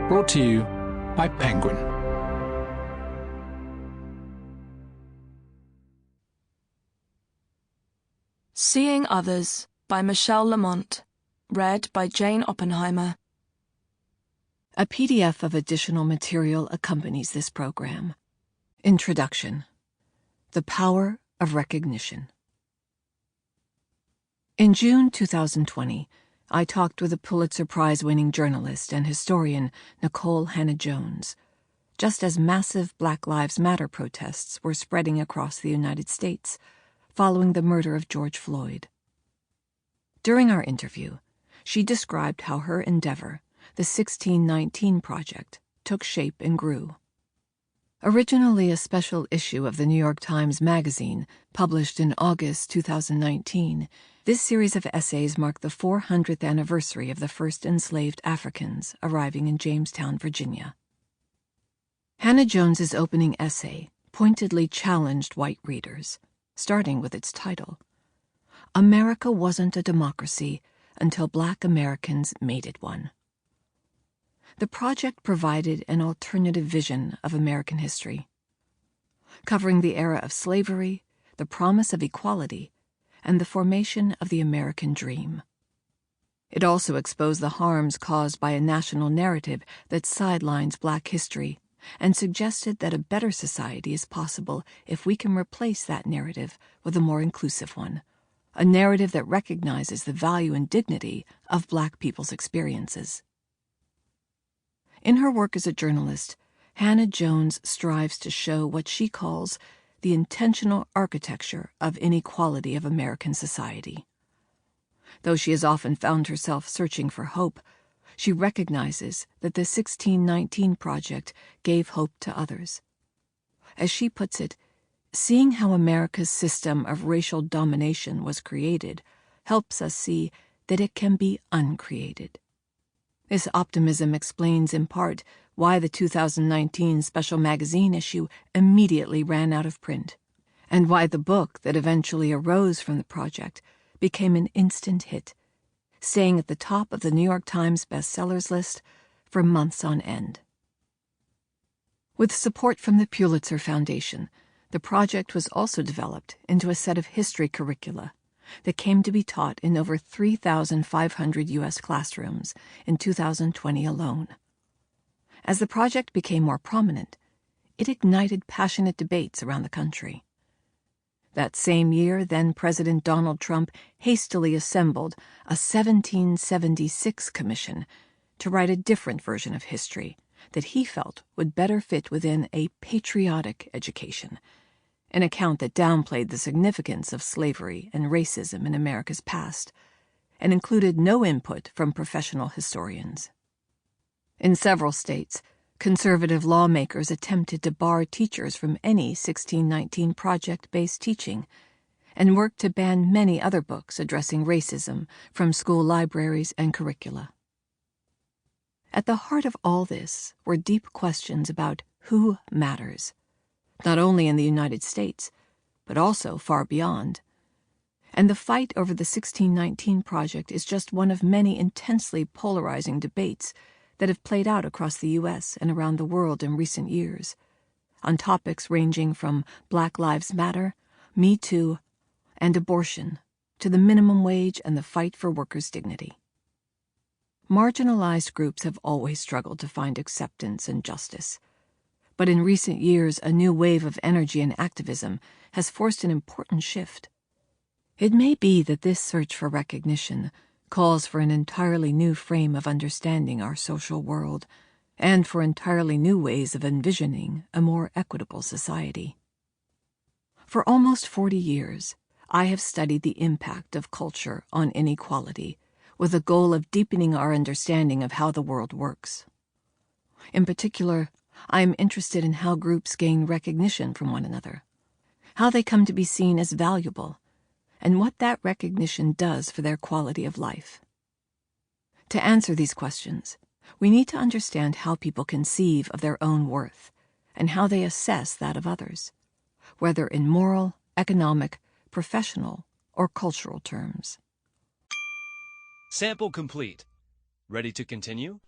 Brought to you by Penguin. Seeing Others by Michèle Lamont. Read by Jane Oppenheimer. A PDF of additional material accompanies this program. Introduction. The Power of Recognition. In June 2020, I talked with a Pulitzer Prize-winning journalist and historian Nikole Hannah-Jones, just as massive Black Lives Matter protests were spreading across the United States following the murder of George Floyd. During our interview, she described how her endeavor, the 1619 Project, took shape and grew. Originally a special issue of the New York Times Magazine, published in August 2019, this series of essays marked the 400th anniversary of the first enslaved Africans arriving in Jamestown, Virginia. Hannah-Jones's opening essay pointedly challenged white readers, starting with its title, "America Wasn't a Democracy Until Black Americans Made It One." The project provided an alternative vision of American history, covering the era of slavery, the promise of equality, and the formation of the American dream. It also exposed the harms caused by a national narrative that sidelines Black history and suggested that a better society is possible if we can replace that narrative with a more inclusive one, a narrative that recognizes the value and dignity of Black people's experiences. In her work as a journalist, Hannah-Jones strives to show what she calls the intentional architecture of inequality of American society. Though she has often found herself searching for hope, she recognizes that the 1619 Project gave hope to others. As she puts it, seeing how America's system of racial domination was created helps us see that it can be uncreated. This optimism explains in part why the 2019 special magazine issue immediately ran out of print, and why the book that eventually arose from the project became an instant hit, staying at the top of the New York Times bestsellers list for months on end. With support from the Pulitzer Foundation, the project was also developed into a set of history curricula that came to be taught in over 3,500 U.S. classrooms in 2020 alone. As the project became more prominent, it ignited passionate debates around the country. That same year, then-President Donald Trump hastily assembled a 1776 commission to write a different version of history that he felt would better fit within a patriotic education, an account that downplayed the significance of slavery and racism in America's past, and included no input from professional historians. In several states, conservative lawmakers attempted to bar teachers from any 1619 Project-based teaching, and worked to ban many other books addressing racism from school libraries and curricula. At the heart of all this were deep questions about who matters, not only in the United States, but also far beyond. And the fight over the 1619 Project is just one of many intensely polarizing debates that have played out across the U.S. and around the world in recent years, on topics ranging from Black Lives Matter, Me Too, and abortion, to the minimum wage and the fight for workers' dignity. Marginalized groups have always struggled to find acceptance and justice. But in recent years, a new wave of energy and activism has forced an important shift. It may be that this search for recognition calls for an entirely new frame of understanding our social world, and for entirely new ways of envisioning a more equitable society. For almost 40 years, I have studied the impact of culture on inequality, with the goal of deepening our understanding of how the world works. In particular, I am interested in how groups gain recognition from one another, how they come to be seen as valuable, and what that recognition does for their quality of life. To answer these questions, we need to understand how people conceive of their own worth and how they assess that of others, whether in moral, economic, professional, or cultural terms. Sample complete. Ready to continue?